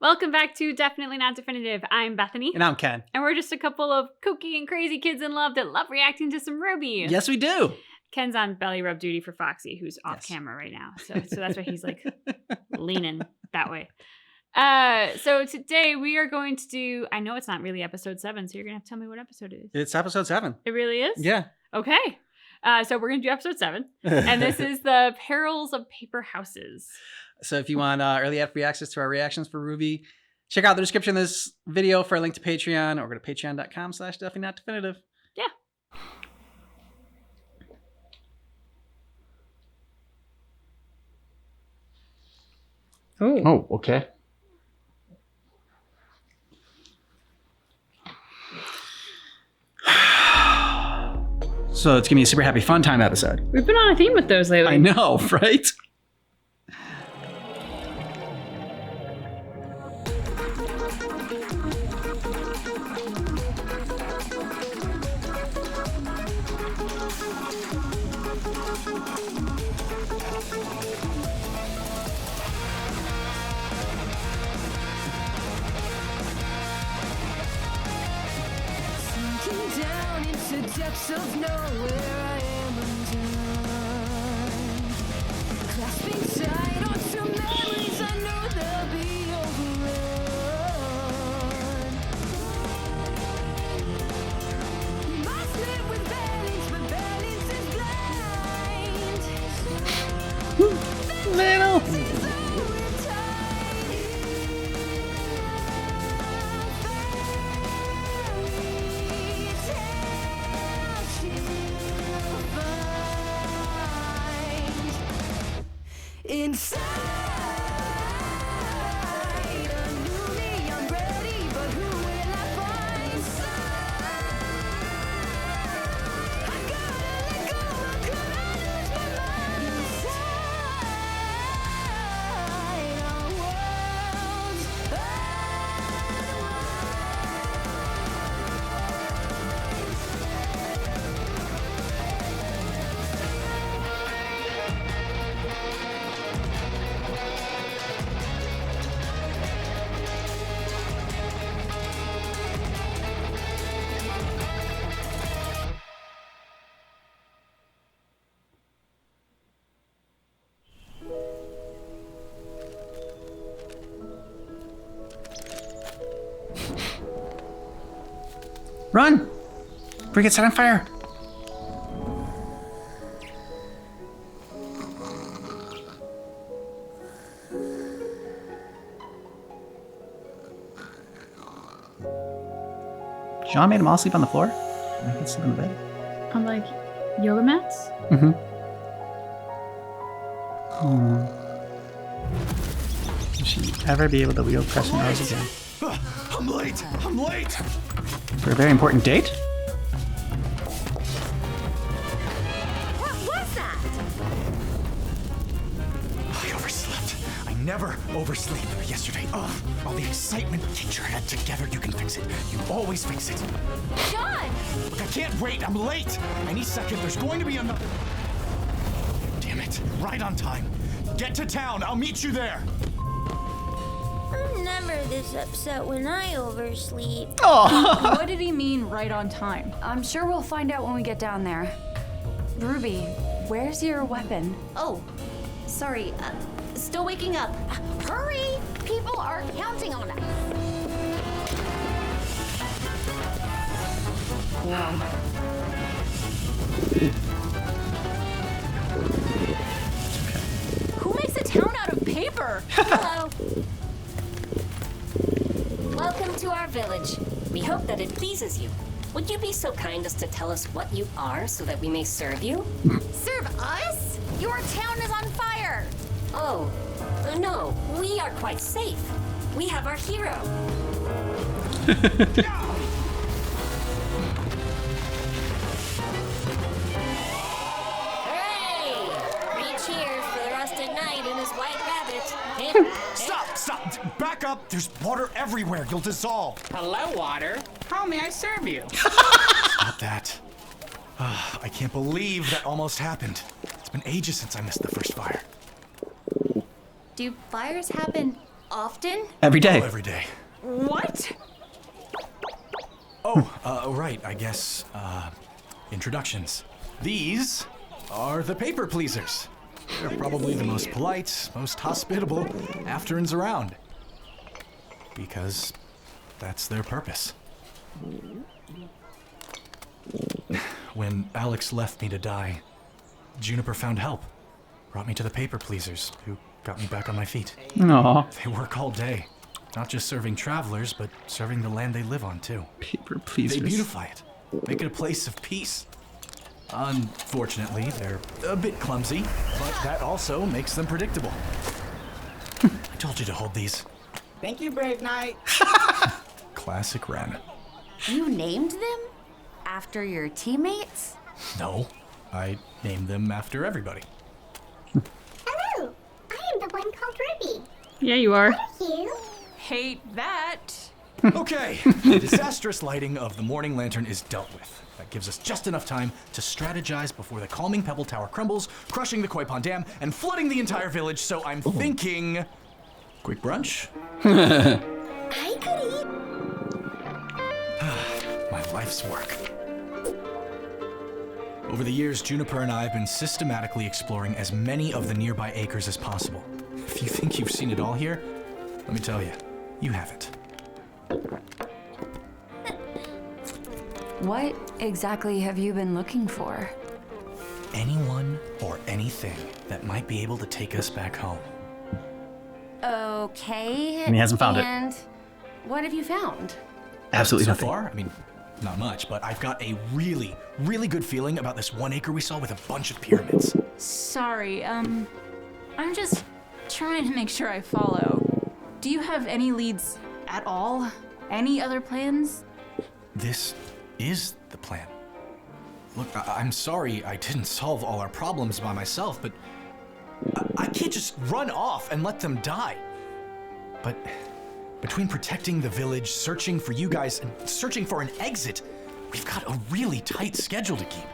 Welcome back to Definitely Not Definitive. I'm Bethany. And I'm Ken. And we're just a couple of kooky and crazy kids in love that love reacting to some RWBY. Yes, we do. Ken's on belly rub duty for Foxy, who's off camera right now. So that's why he's like leaning that way. So today we are going to do, I know it's not really episode 7, so you're going to have to tell me what episode it is. It's episode 7. It really is? Yeah. Okay. So we're going to do episode 7. And this is the Perils of Paper Houses. So if you want early ad-free access to our reactions for RWBY, check out the description of this video for a link to Patreon, or go to patreon.com/definitely-not-definitive. Yeah. Oh, okay. So it's going to be a super happy fun time episode. We've been on a theme with those lately. I know, right? Down into depths of nowhere, I am undone. Clasping tight onto memories, I know they'll be overrun. Must live with balance, but balance is blind. Little. Inside, a new me, I'm ready, but who will I find? I gotta let go, how could I lose my mind? Inside our worlds, Run! Before we get set on fire. Sean made them all sleep on the floor? I can sleep in the bed. On like yoga mats? Mm-hmm. Will she ever be able to wield pressing Rose again? I'm late! I'm late! For a very important date? what was that? I overslept. I never oversleep. Yesterday, all the excitement. Get your head together. You can fix it. You always fix it. John! Look, I can't wait. I'm late. Any second, there's going to be another. Damn it. Right on time. Get to town. I'll meet you there. I'm never this upset when I oversleep. Oh! What did he mean right on time? I'm sure we'll find out when we get down there. Ruby, where's your weapon? Oh, sorry. Still waking up. Hurry! People are counting on us. Who makes a town out of paper? Hello. Welcome to our village. We hope that it pleases you. Would you be so kind as to tell us what you are so that we may serve you? Serve us? Your town is on fire! Oh, no. We are quite safe. We have our hero. Hooray! 3 cheers for the rusted knight and his white rabbit. Stop! Back up! There's water everywhere. You'll dissolve. Hello, water. How may I serve you? Stop that. I can't believe that almost happened. It's been ages since I missed the first fire. Do fires happen Often? Every day. Oh, every day. What? Oh, right, I guess, introductions. These are the paper pleasers. They're probably the most polite, most hospitable afterns around. Because that's their purpose. When Alex left me to die, Juniper found help. Brought me to the paper pleasers, who got me back on my feet. Aw. They work all day. Not just serving travelers, but serving the land they live on, too. Paper pleasers. They beautify it. Make it a place of peace. Unfortunately, they're a bit clumsy, but that also makes them predictable. I told you to hold these. Thank you, Brave Knight. Classic Ren. You named them? After your teammates? No, I named them after everybody. Hello, I am the one called Ruby. Yeah, you are. You? Hate that. Okay, the disastrous lighting of the morning lantern is dealt with. That gives us just enough time to strategize before the calming Pebble Tower crumbles, crushing the Koi Pond Dam, and flooding the entire village, so I'm thinking... Quick brunch? I could eat. My life's work. Over the years, Juniper and I have been systematically exploring as many of the nearby acres as possible. If you think you've seen it all here, let me tell you, you haven't. What exactly have you been looking for? Anyone or anything that might be able to take us back home. Okay. And he hasn't found it. And what have you found? Absolutely So nothing. far, I mean, not much, but I've got a really, really good feeling about this 1 acre we saw with a bunch of pyramids. Sorry, I'm just trying to make sure I follow. Do you have any leads at all? Any other plans? This is the plan. Look, I'm sorry I didn't solve all our problems by myself, but I can't just run off and let them die. But between protecting the village, searching for you guys, and searching for an exit, we've got a really tight schedule to keep.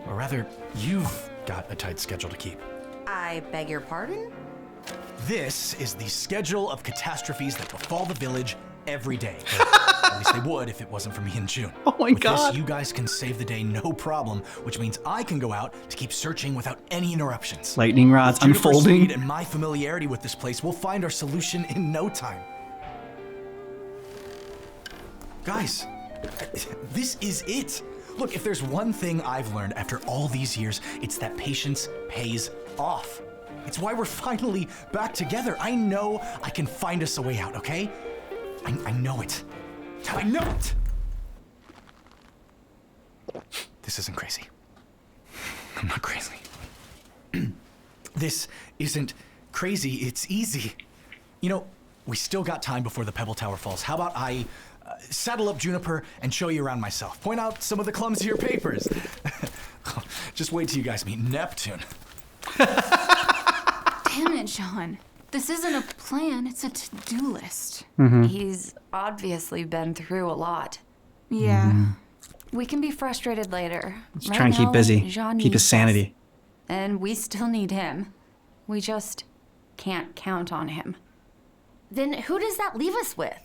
Or rather, you've got a tight schedule to keep. I beg your pardon? This is the schedule of catastrophes that befall the village every day. Or at least they would if it wasn't for me and June. Oh my With God. this, you guys can save the day no problem, which means I can go out to keep searching without any interruptions. Lightning rods With Juniper's unfolding. speed and my familiarity with this place, we'll find our solution in no time. Guys, this is it. Look, if there's one thing I've learned after all these years, it's that patience pays off. It's why we're finally back together. I know I can find us a way out, okay? I know it. I know it! This isn't crazy. I'm not crazy. This isn't crazy, it's easy. You know, we still got time before the Pebble Tower falls. How about I saddle up Juniper and show you around myself? Point out some of the clumsier papers. Just wait till you guys meet Neptune. Damn it, Sean. This isn't a plan, it's a to-do list. He's obviously been through a lot. Yeah. We can be frustrated later. Let's try and keep busy. Keep his sanity. And we still need him. We just can't count on him. Then who does that leave us with?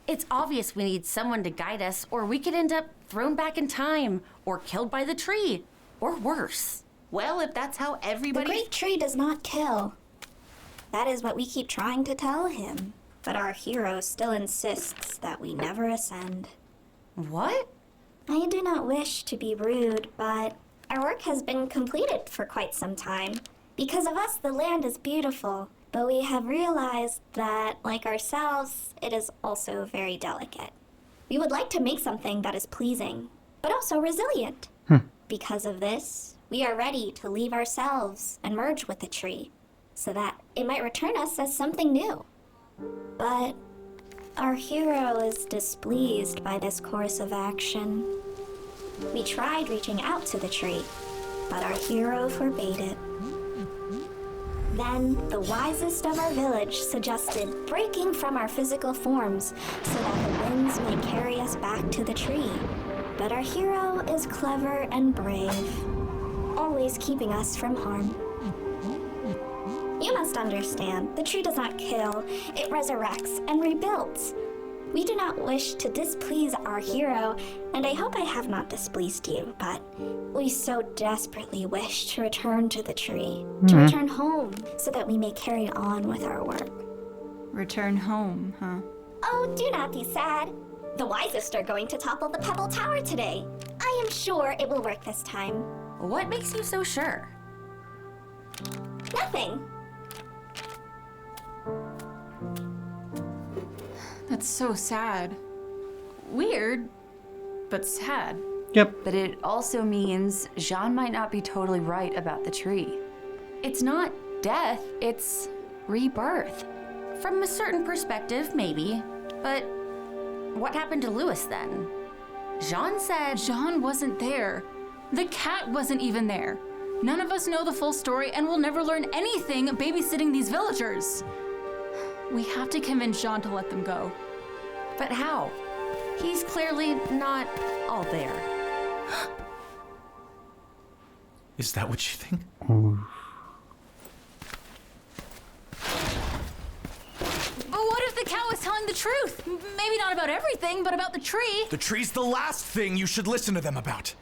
It's obvious we need someone to guide us, or we could end up thrown back in time, or killed by the tree, or worse. Well, if that's how everybody... The great tree does not kill. That is what we keep trying to tell him. But our hero still insists that we never ascend. What? I do not wish to be rude, but our work has been completed for quite some time. Because of us, the land is beautiful, but we have realized that, like ourselves, it is also very delicate. We would like to make something that is pleasing, but also resilient. Because of this, we are ready to leave ourselves and merge with the tree, so that it might return us as something new. But our hero is displeased by this course of action. We tried reaching out to the tree, but our hero forbade it. Then, the wisest of our village suggested breaking from our physical forms so that the winds may carry us back to the tree. But our hero is clever and brave, always keeping us from harm. You must understand, the tree does not kill, it resurrects and rebuilds. We do not wish to displease our hero, and I hope I have not displeased you, but we so desperately wish to return to the tree, to return home, so that we may carry on with our work. Return home, huh? Oh, do not be sad. The wisest are going to topple the Pebble Tower today. I am sure it will work this time. What makes you so sure? Nothing. That's so sad. Weird, but sad. Yep. But it also means Jean might not be totally right about the tree. It's not death, it's rebirth. From a certain perspective, maybe. But what happened to Louis then? Jean said... Jean wasn't there. The cat wasn't even there. None of us know the full story and we'll never learn anything babysitting these villagers. We have to convince Jean to let them go. But how? He's clearly not all there. Is that what you think? But what if the cow is telling the truth? Maybe not about everything, but about the tree. The tree's the last thing you should listen to them about.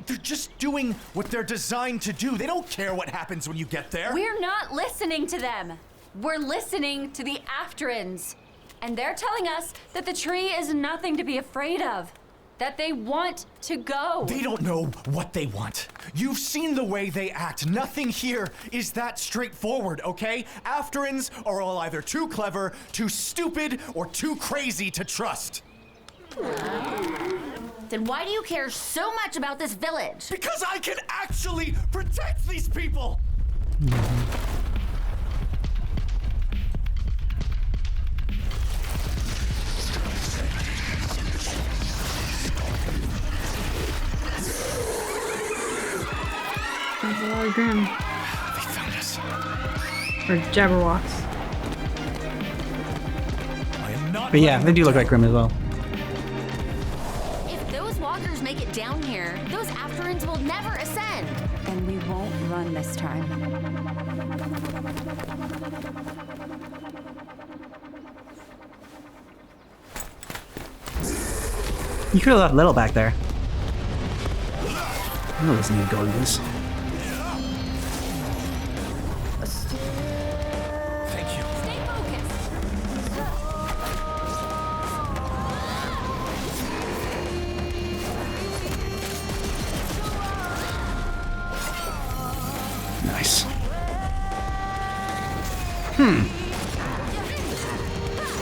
They're just doing what they're designed to do. They don't care what happens when you get there. We're not listening to them. We're listening to the Afterins. And they're telling us that the tree is nothing to be afraid of. That they want to go. They don't know what they want. You've seen the way they act. Nothing here is that straightforward, okay? Afterins are all either too clever, too stupid, or too crazy to trust. Then why do you care so much about this village? Because I can actually protect these people! That's a lot of Grim. They found us. Or Jabberwocks. I am not. But yeah, they do look like Grim as well. If those walkers make it down here, those Afterins will never ascend. And we won't run this time. You could have left Little back there. Little's need to go to this. Thank you. Stay focused. Nice.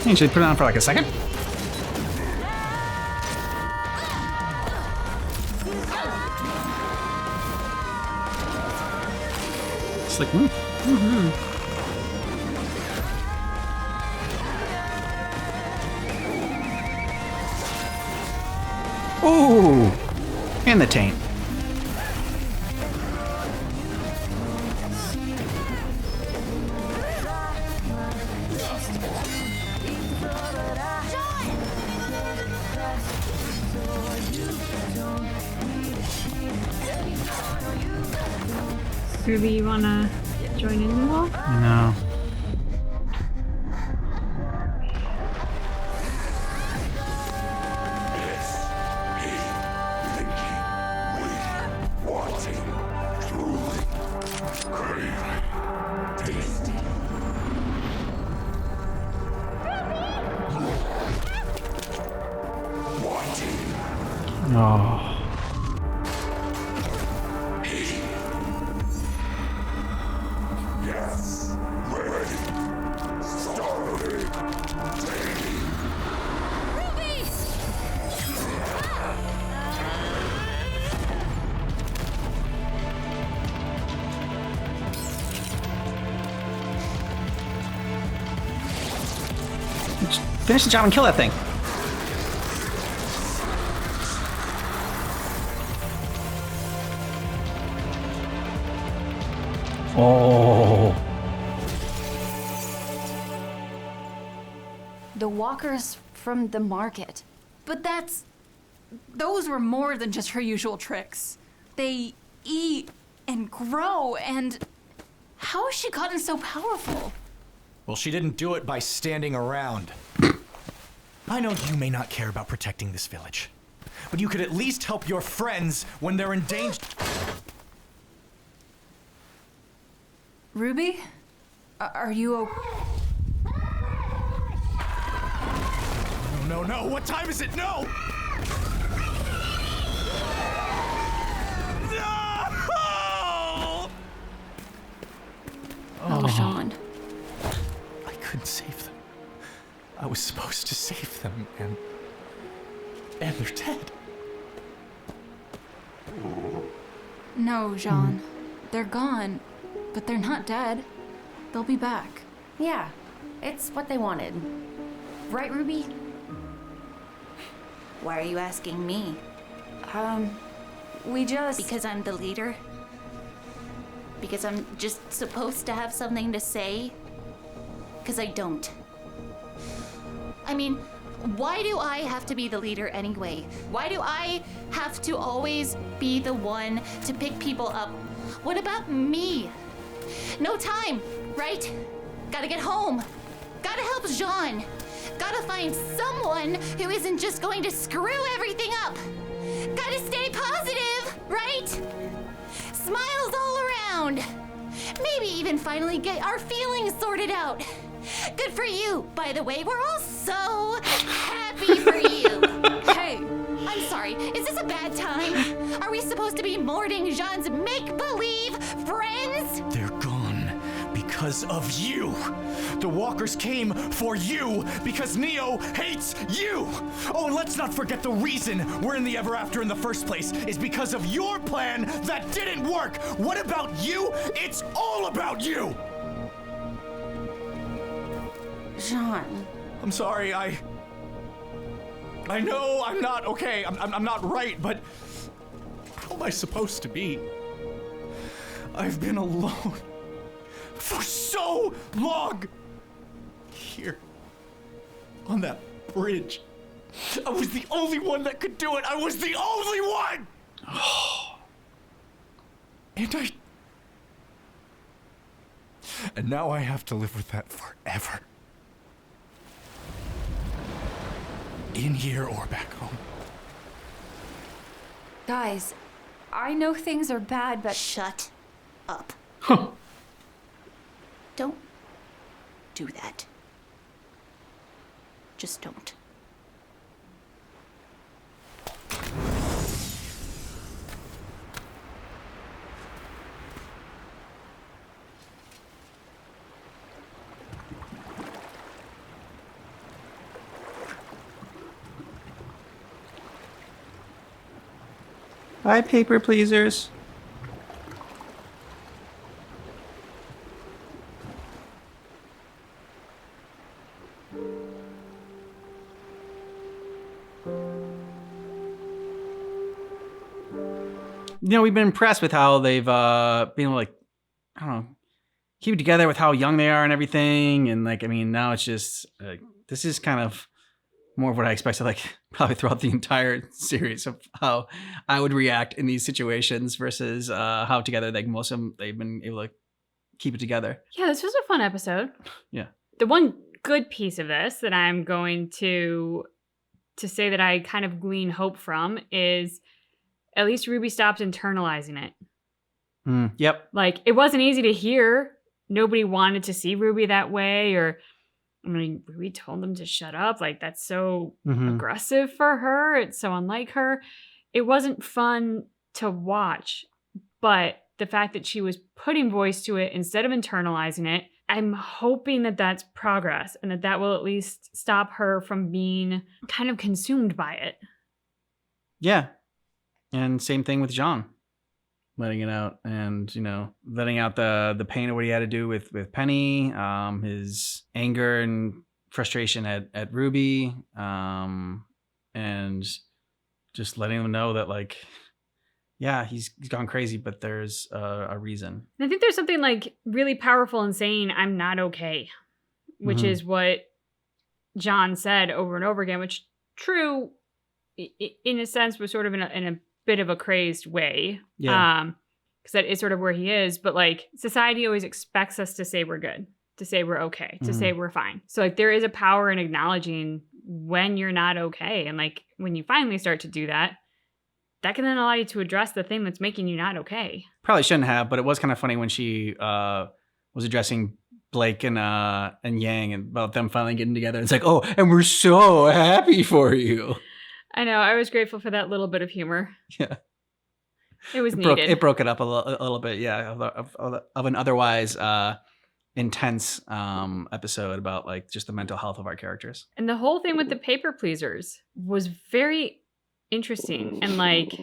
Actually, put it on for like a second. It's like, Oh, and the taint. Ruby, you wanna join in at all? No. Oh. Just finish the job and kill that thing. Oh. The walkers from the market. But those were more than just her usual tricks. They eat and grow and How has she gotten so powerful? Well, she didn't do it by standing around. I know you may not care about protecting this village, but you could at least help your friends when they're in danger. Ruby? Are you okay? No, what time is it? No! Oh, Jean. I couldn't save them. I was supposed to save them, and they're dead. No, Jean. They're gone, but they're not dead. They'll be back. Yeah, it's what they wanted. Right, Ruby? Why are you asking me? We just... Because I'm the leader? Because I'm just supposed to have something to say? Because I don't. I mean, why do I have to be the leader anyway? Why do I have to always be the one to pick people up? What about me? No time, right? Gotta get home. Gotta help Jean. Gotta find someone who isn't just going to screw everything up. Gotta stay positive, right? Smiles all around. Maybe even finally get our feelings sorted out. Good for you, by the way. We're all so happy for you. Hey! I'm sorry, is this a bad time? Are we supposed to be mourning Jean's make-believe friends? They're gone because of you. The walkers came for you because Neo hates you. Oh, and let's not forget the reason we're in the Ever After in the first place is because of your plan that didn't work. What about you? It's all about you. Jean. I'm sorry, I know I'm not okay. I'm not right, but how am I supposed to be? I've been alone for so long. Here, on that bridge, I was the only one that could do it. I was the only one! And now I have to live with that forever. In here or back home. Guys, I know things are bad, but... Shut up. Don't do that. Just don't. Hi, paper pleasers. You know, we've been impressed with how they've been able to, like, I don't know, keep it together with how young they are and everything. And like, I mean, now it's just this is kind of more of what I expected, like probably throughout the entire series of how I would react in these situations versus how together like most of them they've been able to keep it together. Yeah, this was a fun episode. Yeah. The one good piece of this that I'm going to say that I kind of glean hope from is at least Ruby stopped internalizing it. Yep. Like, it wasn't easy to hear. Nobody wanted to see Ruby that way, or I mean, Ruby told them to shut up. Like, that's so aggressive for her. It's so unlike her. It wasn't fun to watch, but the fact that she was putting voice to it instead of internalizing it, I'm hoping that that's progress and that will at least stop her from being kind of consumed by it. Yeah. And same thing with Jean. Letting it out and, you know, letting out the pain of what he had to do with Penny, his anger and frustration at Ruby, and just letting them know that, like, yeah, he's gone crazy, but there's a reason. And I think there's something like really powerful in saying I'm not okay, which is what John said over and over again, which true in a sense was sort of in a bit of a crazed way. Yeah. because that is sort of where he is. But like society always expects us to say we're good, to say we're okay, to say we're fine. So like there is a power in acknowledging when you're not okay. And like when you finally start to do that, that can then allow you to address the thing that's making you not okay. Probably shouldn't have, but it was kind of funny when she was addressing Blake and Yang and about them finally getting together. It's like, oh, and we're so happy for you. I know. I was grateful for that little bit of humor. Yeah. It was needed. It broke it up a little bit, yeah, of an otherwise intense episode about like just the mental health of our characters. And the whole thing with the paper pleasers was very interesting. And like,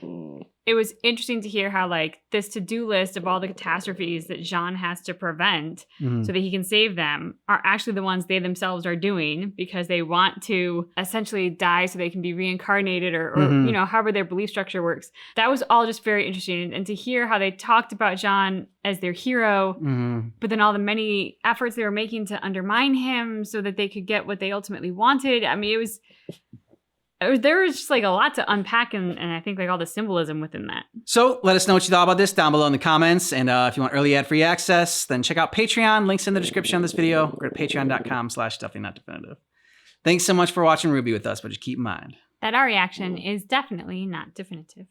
it was interesting to hear how like this to-do list of all the catastrophes that Jean has to prevent so that he can save them are actually the ones they themselves are doing because they want to essentially die so they can be reincarnated or you know, however their belief structure works. That was all just very interesting. And to hear how they talked about Jean as their hero, but then all the many efforts they were making to undermine him so that they could get what they ultimately wanted. I mean, there was just like a lot to unpack and I think like all the symbolism within that. So let us know what you thought about this down below in the comments. And if you want early ad-free access, then check out Patreon. Links in the description of this video. Go to patreon.com/definitely-not-definitive. Thanks so much for watching RWBY with us, but just keep in mind that our reaction is definitely not definitive.